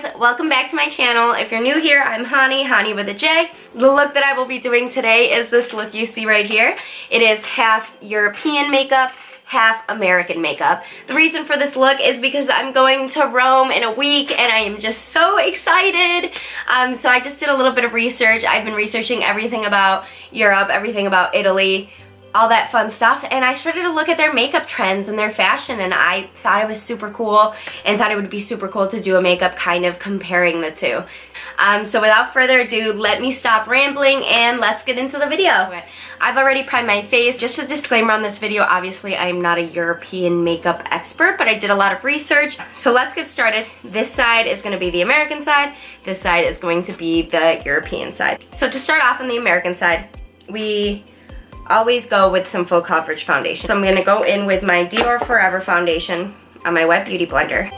guys, welcome back to my channel. If you're new here, I'm Hani with a J. The look that I will be doing today is this look you see right here. It is half European makeup, half American makeup. The reason for this look is because I'm going to Rome in a week and I am just so excited. So I just did a little bit of research. I've been researching everything about Europe, everything about Italy, all that fun stuff, and I started to look at their makeup trends and their fashion, and I thought it was super cool and thought it would be super cool to do a makeup kind of comparing the two. So without further ado, let me stop rambling and let's get into the video. I've already primed my face. Just a disclaimer on this video, obviously I am not a European makeup expert, but I did a lot of research. So let's get started. This side is going to be the American side. This side is going to be the European side. So to start off on the American side, we always go with some full coverage foundation. So I'm going to go in with my Dior Forever foundation on my Wet Beauty blender.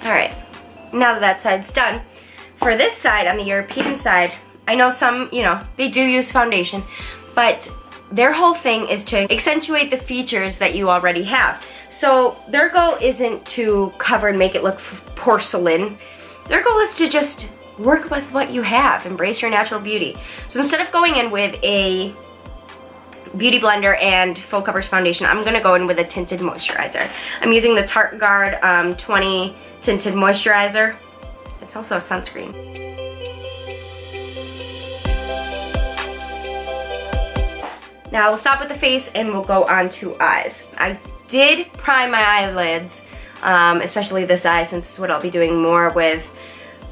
Alright, now that side's done, for this side, on the European side, I know some, they do use foundation, but their whole thing is to accentuate the features that you already have. So their goal isn't to cover and make it look porcelain. Their goal is to just work with what you have, embrace your natural beauty. So instead of going in with a beauty blender and full coverage foundation, I'm gonna go in with a tinted moisturizer. I'm using the Tarte Guard 20 tinted moisturizer. It's also a sunscreen. Now we'll stop with the face and we'll go on to eyes. I did prime my eyelids, especially this eye, since it's what I'll be doing more with.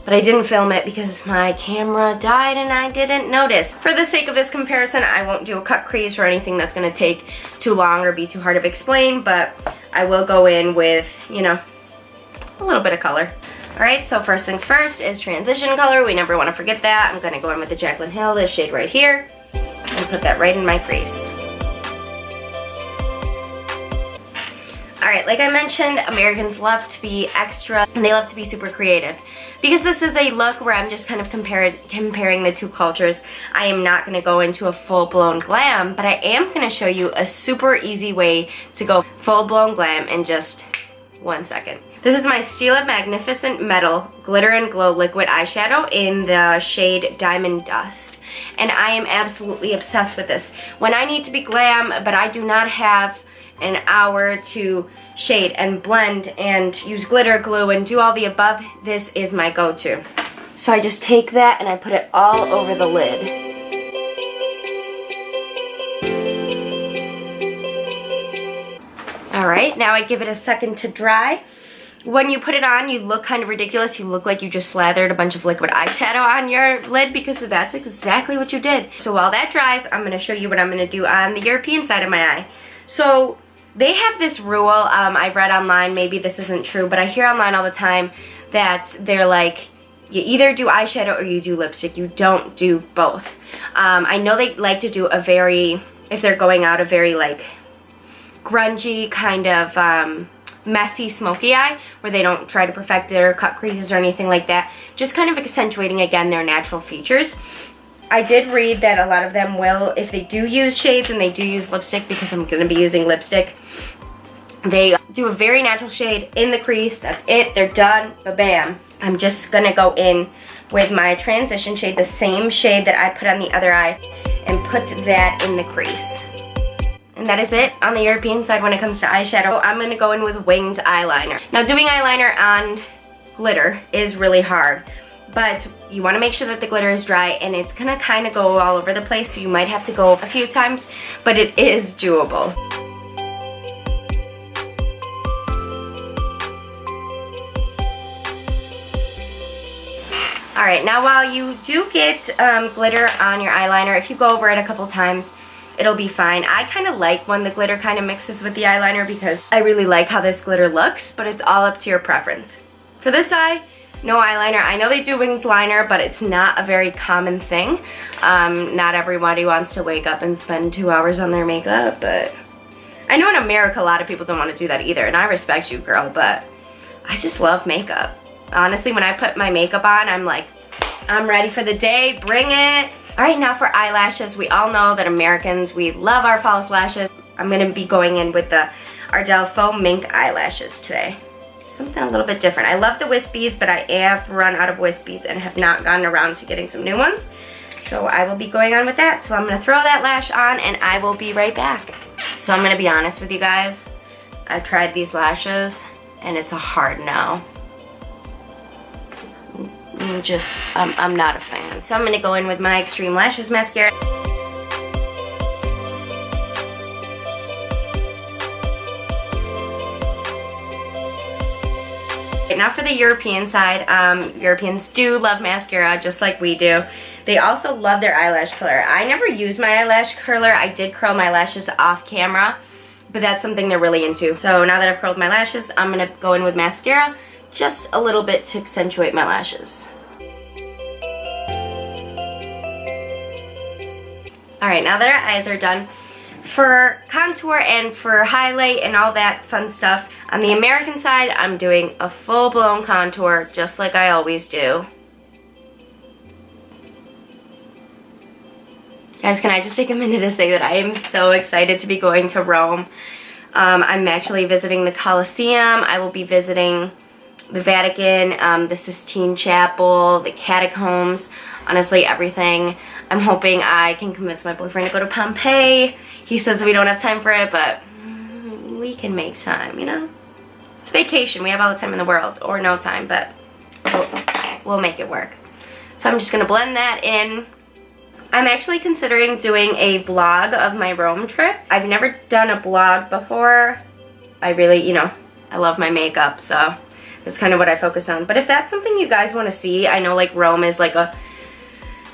But I didn't film it because my camera died and I didn't notice. For the sake of this comparison, I won't do a cut crease or anything that's gonna take too long or be too hard to explain, but I will go in with, a little bit of color. All right, so first things first is transition color. We never wanna forget that. I'm gonna go in with the Jaclyn Hill, this shade right here, and put that right in my crease. Alright, like I mentioned, Americans love to be extra and they love to be super creative. Because this is a look where I'm just kind of comparing the two cultures, I am not going to go into a full-blown glam, but I am going to show you a super easy way to go full-blown glam in just 1 second. This is my Stila Magnificent Metal Glitter and Glow Liquid Eyeshadow in the shade Diamond Dust. And I am absolutely obsessed with this. When I need to be glam, but I do not have an hour to shade and blend and use glitter, glue, and do all the above, this is my go-to. So I just take that and I put it all over the lid. Alright, now I give it a second to dry. When you put it on, you look kind of ridiculous. You look like you just slathered a bunch of liquid eyeshadow on your lid because that's exactly what you did. So while that dries, I'm going to show you what I'm going to do on the European side of my eye. So they have this rule, I read online, maybe this isn't true, but I hear online all the time that they're like, you either do eyeshadow or you do lipstick, you don't do both. I know they like to do a very, if they're going out, a very like grungy kind of messy smoky eye, where they don't try to perfect their cut creases or anything like that, just kind of accentuating again their natural features. I did read that a lot of them will, if they do use shades and they do use lipstick, because I'm going to be using lipstick, they do a very natural shade in the crease. That's it. They're done. Ba-bam. I'm just going to go in with my transition shade, the same shade that I put on the other eye, and put that in the crease. And that is it on the European side when it comes to eyeshadow. I'm going to go in with winged eyeliner. Now, doing eyeliner on glitter is really hard, but you want to make sure that the glitter is dry, and it's going to kind of go all over the place, so you might have to go a few times, but it is doable. Alright, now while you do get glitter on your eyeliner, if you go over it a couple times, it'll be fine. I kind of like when the glitter kind of mixes with the eyeliner because I really like how this glitter looks, but it's all up to your preference. For this eye, no eyeliner. I know they do winged liner, but it's not a very common thing. Not everybody wants to wake up and spend 2 hours on their makeup, but I know in America a lot of people don't want to do that either, and I respect you, girl, but I just love makeup. Honestly, when I put my makeup on, I'm like, I'm ready for the day, bring it. Alright, now for eyelashes, we all know that Americans, we love our false lashes. I'm going to be going in with the Ardell Faux Mink eyelashes today. Something a little bit different. I love the wispies, but I have run out of wispies and have not gotten around to getting some new ones. So I will be going on with that. So I'm going to throw that lash on and I will be right back. So I'm going to be honest with you guys. I've tried these lashes and it's a hard no. I'm not a fan. So I'm going to go in with my Extreme Lashes mascara. Now for the European side, Europeans do love mascara just like we do. They also love their eyelash curler. I never use my eyelash curler. I did curl my lashes off camera, but that's something they're really into. So now that I've curled my lashes, I'm going to go in with mascara just a little bit to accentuate my lashes. Alright, now that our eyes are done, for contour and for highlight and all that fun stuff, on the American side, I'm doing a full-blown contour just like I always do. Guys, can I just take a minute to say that I am so excited to be going to Rome. I'm actually visiting the Colosseum. I will be visiting the Vatican, the Sistine Chapel, the catacombs, honestly everything. I'm hoping I can convince my boyfriend to go to Pompeii. He says we don't have time for it, but we can make time, you know? It's vacation. We have all the time in the world, or no time, but we'll make it work. So I'm just going to blend that in. I'm actually considering doing a vlog of my Rome trip. I've never done a vlog before. I really, you know, I love my makeup, so that's kind of what I focus on. But if that's something you guys want to see, I know like Rome is like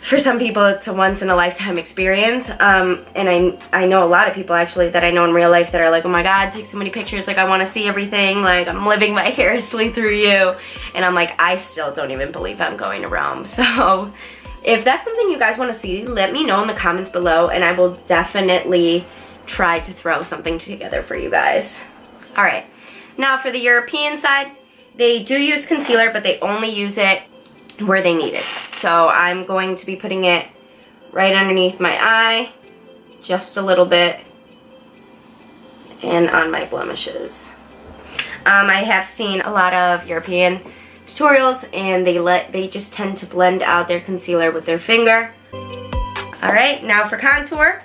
for some people it's a once in a lifetime experience. And I know a lot of people actually that I know in real life that are like, oh my god, take so many pictures, like I want to see everything, like I'm living vicariously through you. And I'm like, I still don't even believe I'm going to Rome. So if that's something you guys want to see, let me know in the comments below and I will definitely try to throw something together for you guys. Alright, now for the European side, they do use concealer, but they only use it where they need it. So I'm going to be putting it right underneath my eye, just a little bit, and on my blemishes. I have seen a lot of European tutorials and they just tend to blend out their concealer with their finger. Alright, now for contour.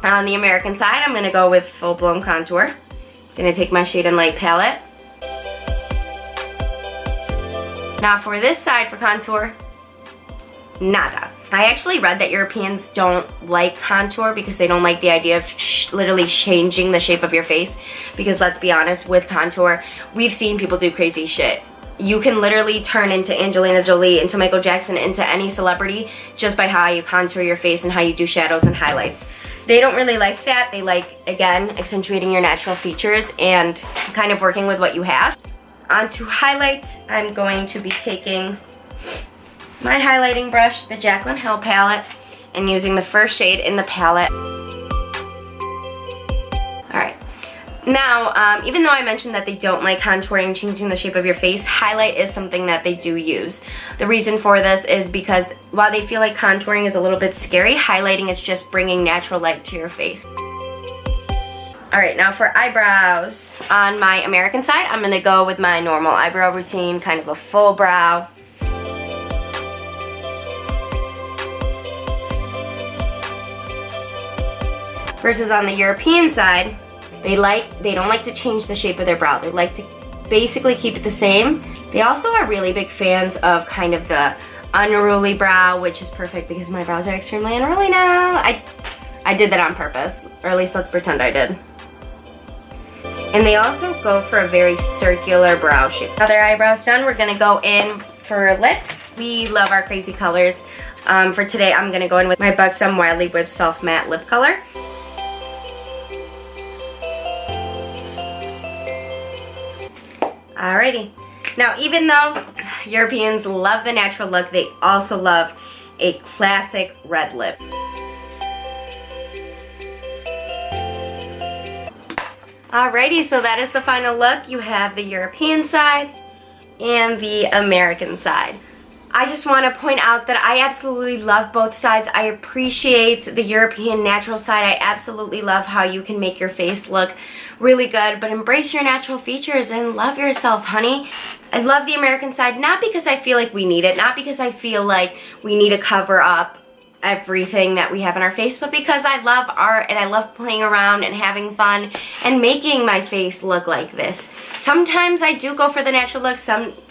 On the American side, I'm going to go with full-blown contour. I'm going to take my Shade and Light palette. Now for this side for contour, nada. I actually read that Europeans don't like contour because they don't like the idea of literally changing the shape of your face. Because let's be honest, with contour, we've seen people do crazy shit. You can literally turn into Angelina Jolie, into Michael Jackson, into any celebrity just by how you contour your face and how you do shadows and highlights. They don't really like that. They like, again, accentuating your natural features and kind of working with what you have. Onto highlights, I'm going to be taking my highlighting brush, the Jaclyn Hill palette, and using the first shade in the palette. Alright, now, even though I mentioned that they don't like contouring, changing the shape of your face, highlight is something that they do use. The reason for this is because while they feel like contouring is a little bit scary, highlighting is just bringing natural light to your face. Alright, now for eyebrows. On my American side, I'm going to go with my normal eyebrow routine, kind of a full brow. Versus on the European side, they don't like to change the shape of their brow. They like to basically keep it the same. They also are really big fans of kind of the unruly brow, which is perfect because my brows are extremely unruly now. I did that on purpose, or at least let's pretend I did. And they also go for a very circular brow shape. Now their eyebrows done, we're going to go in for lips. We love our crazy colors. For today, I'm going to go in with my Buxom Wildly Whipped Soft Matte Lip Color. Alrighty. Now, even though Europeans love the natural look, they also love a classic red lip. Alrighty, so that is the final look. You have the European side and the American side. I just want to point out that I absolutely love both sides. I appreciate the European natural side. I absolutely love how you can make your face look really good, but embrace your natural features and love yourself, honey. I love the American side, not because I feel like we need it, not because I feel like we need to cover up everything that we have in our face, but because I love art and I love playing around and having fun and making my face look like this. Sometimes I do go for the natural look,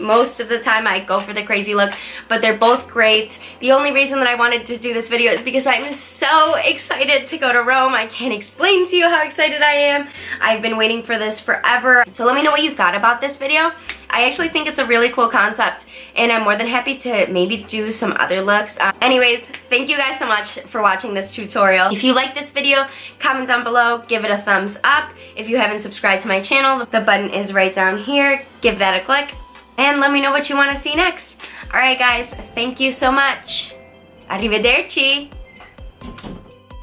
most of the time I go for the crazy look, but they're both great. The only reason that I wanted to do this video is because I'm so excited to go to Rome. I can't explain to you how excited I am. I've been waiting for this forever. So let me know what you thought about this video. I actually think it's a really cool concept, and I'm more than happy to maybe do some other looks. Anyways, thank you guys so much for watching this tutorial. If you like this video, comment down below, give it a thumbs up. If you haven't subscribed to my channel, the button is right down here. Give that a click, and let me know what you want to see next. Alright guys, thank you so much. Arrivederci!